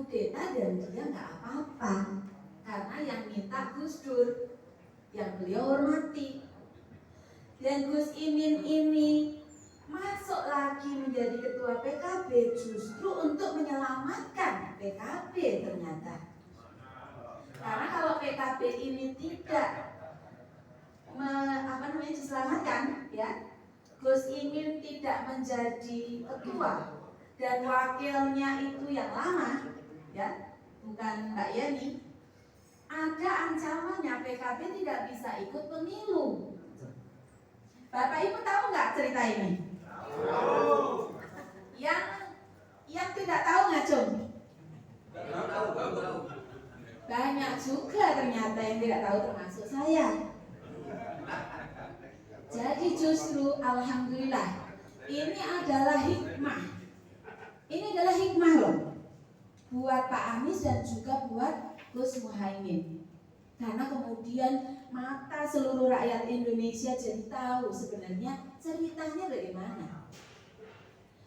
kudeta dan dia nggak apa-apa, karena yang minta Gus Dur, yang beliau hormati. Dan Gus Imin ini masuk lagi menjadi ketua PKB justru untuk menyelamatkan PKB ternyata. Karena kalau PKB ini tidak diselamatkan, ya, Gus Imin tidak menjadi ketua dan wakilnya itu yang lama, ya, bukan Mbak Yani, ada ancamannya PKB tidak bisa ikut pemilu. Bapak Ibu tahu nggak cerita ini? Tahu. Yang tidak tahu nggak, Cung? Tahu. Banyak juga ternyata yang tidak tahu, termasuk saya. Jadi justru alhamdulillah ini adalah hikmah. Ini adalah hikmah loh buat Pak Anies dan juga buat Gus Muhaimin. Karena kemudian mata seluruh rakyat Indonesia jadi tahu sebenarnya ceritanya bagaimana.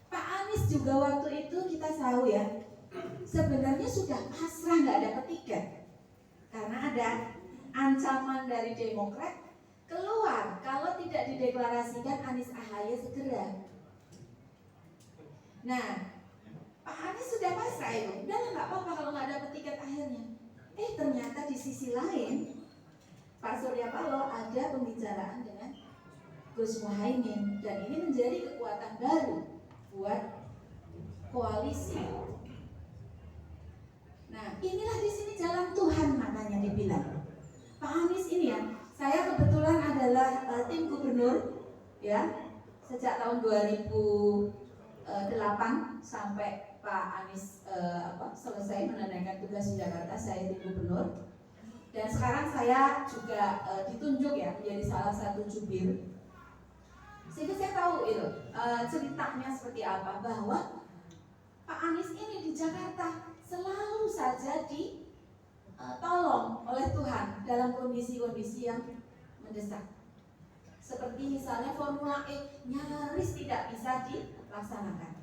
Pak Anies juga waktu itu kita tahu ya, sebenarnya sudah pasrah nggak dapat tiket karena ada ancaman dari Demokrat keluar kalau tidak dideklarasikan Anies Ahaye segera. Nah, Pak Anies sudah pasrah itu, udah nggak apa-apa kalau nggak dapat tiket akhirnya. Ternyata di sisi lain Pak Surya Paloh ada pembicaraan dengan Gus Muhaimin dan ini menjadi kekuatan baru buat koalisi. Nah, inilah di sini jalan Tuhan makanya dibilang. Pak Anies ini ya, saya kebetulan adalah tim gubernur ya sejak tahun 2008 sampai Pak Anies selesai menunaikan tugas di Jakarta, saya tim gubernur. Dan sekarang saya juga ditunjuk ya menjadi salah satu jubir. Sehingga saya tahu itu ceritanya seperti apa, bahwa Pak Anies ini di Jakarta selalu saja ditolong oleh Tuhan dalam kondisi-kondisi yang mendesak. Seperti misalnya Formula E nyaris tidak bisa dilaksanakan.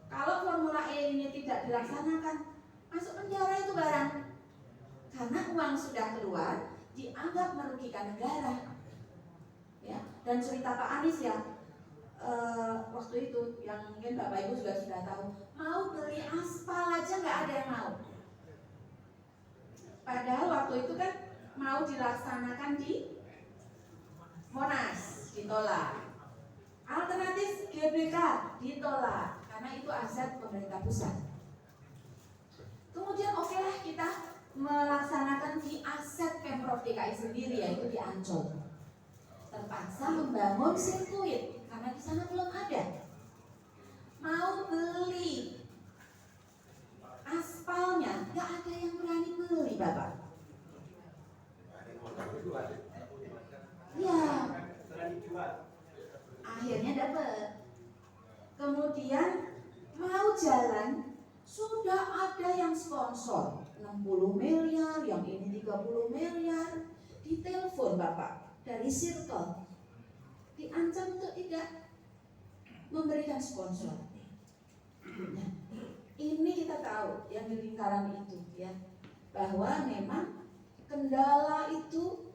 Kalau Formula E ini tidak dilaksanakan, masuk penjara itu barang. Karena uang sudah keluar, dianggap merugikan negara. Ya, dan cerita Pak Anies ya, waktu itu yang mungkin Bapak Ibu juga sudah tahu, mau beli aspal aja nggak ada yang mau. Padahal waktu itu kan mau dilaksanakan di Monas, ditolak. Alternatif GBK ditolak karena itu aset pemerintah pusat. Kemudian okelah kita melaksanakan di aset Pemprov DKI sendiri, yaitu di Ancol. Terpaksa membangun sirkuit karena di sana belum ada. Mau beli aspalnya, nggak ada yang berani beli, Bapak. Ya, akhirnya dapat. Kemudian mau jalan, sudah ada yang sponsor 60 miliar, yang ini 30 miliar. Ditelepon Bapak dari Circle, diancam untuk tidak memberikan sponsor. Nah, ini kita tahu yang di lingkaran itu ya, bahwa memang kendala itu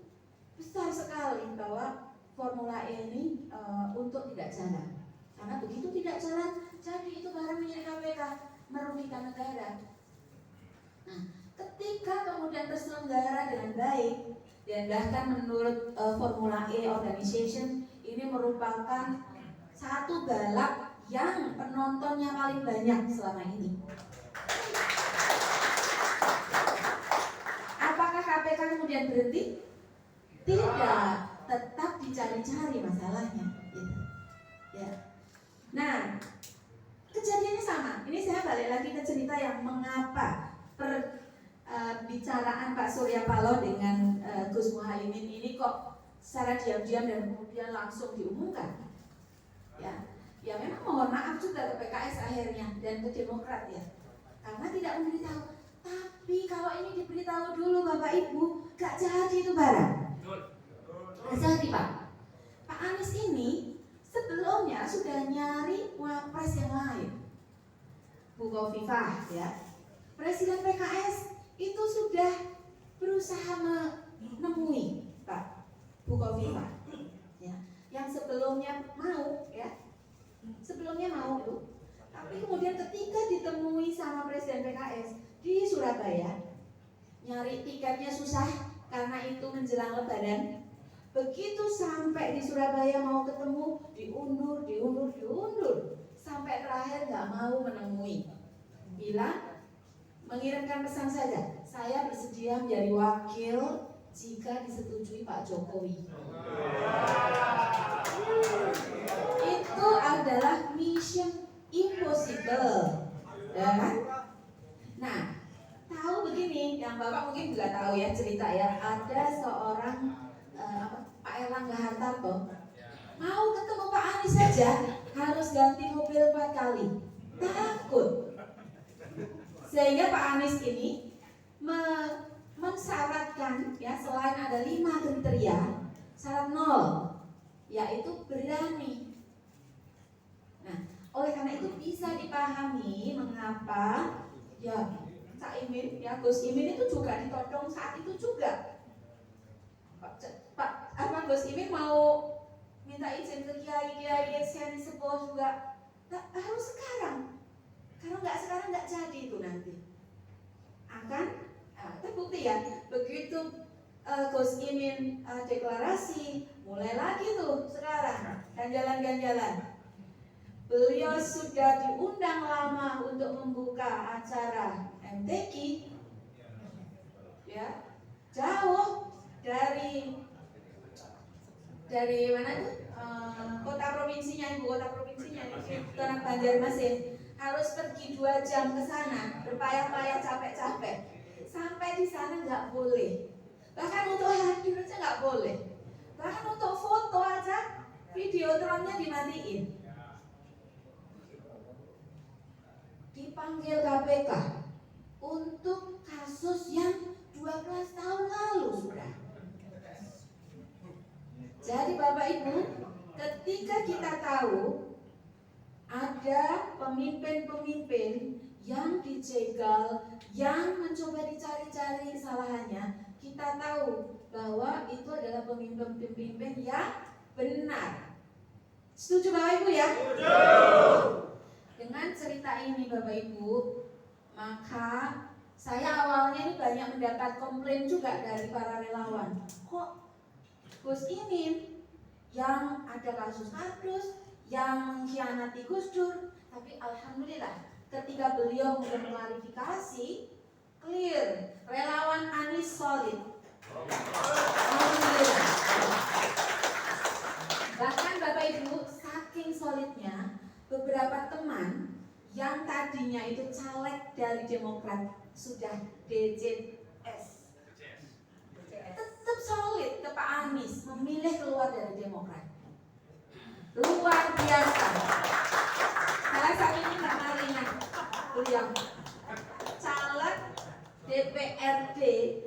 besar sekali bahwa Formula E ini untuk tidak jalan. Karena begitu tidak jalan, jadi itu barang milik KPK, merugikan negara. Nah, ketika kemudian terselenggara dengan baik, dan bahkan menurut Formula E Organization ini merupakan satu balap yang penontonnya paling banyak selama ini. Apakah KPK kemudian berhenti? Tidak, tetap dicari-cari masalahnya. Gitu. Ya. Nah, kejadiannya sama. Ini saya balik lagi ke cerita yang mengapa bicaraan Pak Surya Paloh dengan Gus Muhaimin ini kok secara diam-diam dan kemudian langsung diumumkan. Ya memang mohon maaf juga ke PKS akhirnya dan ke Demokrat ya, karena tidak memberitahu. Tapi kalau ini diberitahu dulu Bapak Ibu, gak jadi itu barang. Gak jadi Pak. Pak Anies ini sebelumnya sudah nyari wapres yang lain, Bu Khofifah ya. Presiden PKS itu sudah berusaha menemui Pak Bukovifa, ya, yang sebelumnya mau, ya, sebelumnya mau itu, tapi kemudian ketika ditemui sama Presiden PKS di Surabaya, nyari tiketnya susah karena itu menjelang Lebaran. Begitu sampai di Surabaya mau ketemu, diundur, sampai terakhir nggak mau menemui. Bilang, mengirimkan pesan saja, saya bersedia menjadi wakil jika disetujui Pak Jokowi. Itu adalah mission impossible, ya kan? Nah, tahu begini, yang Bapak mungkin juga tahu ya cerita ya, ada seorang Pak Erlangga Hartarto mau ketemu Pak Anies saja harus ganti mobil 4 kali, takut. Sehingga Pak Anies ini mensyaratkan, ya, selain ada 5 kriteria, syarat 0, yaitu berani. Nah, oleh karena itu bisa dipahami mengapa ya Cak Imin, ya Gus Imin itu juga ditodong saat itu juga. Gus Imin mau minta izin ke kiai seni sepuh juga, harus sekarang. Kalau nggak sekarang nggak jadi itu nanti. Akan terbukti ya, begitu Gus Imin deklarasi, mulai lagi tuh sekarang ganjalan. Beliau sudah diundang lama untuk membuka acara MTQ, ya, jauh dari mana tuh kota provinsinya, ibu kota provinsinya di Tanah Banjarmasin, harus pergi 2 jam ke sana, berpayah-payah capek-capek, sampai di sana nggak boleh, bahkan untuk hadir aja nggak boleh, bahkan untuk foto aja videotronnya dimatiin. Dipanggil KPK untuk kasus yang 12 tahun lalu sudah. Jadi Bapak Ibu, ketika kita tahu ada pemimpin-pemimpin yang dijegal, yang mencoba dicari-cari kesalahannya, kita tahu bahwa itu adalah pemimpin-pemimpin yang benar. Setuju Bapak Ibu ya? Setuju. Dengan cerita ini Bapak Ibu, maka saya awalnya ini banyak mendapat komplain juga dari para relawan. Kok Gus Imin yang ada kasus kardus, yang mengkhianati Gus Dur, tapi alhamdulillah ketika beliau mengklarifikasi, clear, relawan Anies solid. Alhamdulillah. Bahkan Bapak Ibu, saking solidnya, beberapa teman yang tadinya itu caleg dari Demokrat sudah DJS, tetap solid ke Pak Anies, memilih keluar dari Demokrat. Luar biasa. Saya saat ini nggak malingan, beliau caleg DPRD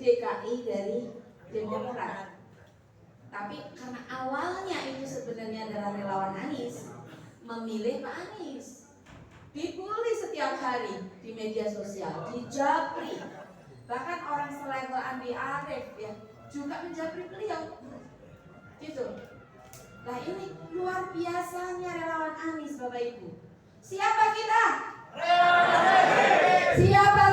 DKI dari Demokrat. Tapi karena awalnya itu sebenarnya adalah relawan Anies, memilih Pak Anies, dibully setiap hari di media sosial, dijabri, bahkan orang selevel Andi Arief ya juga menjabri beliau, gitu. Nah ini luar biasanya relawan Anies Bapak Ibu. Siapa kita? Relawan Anies. Siapa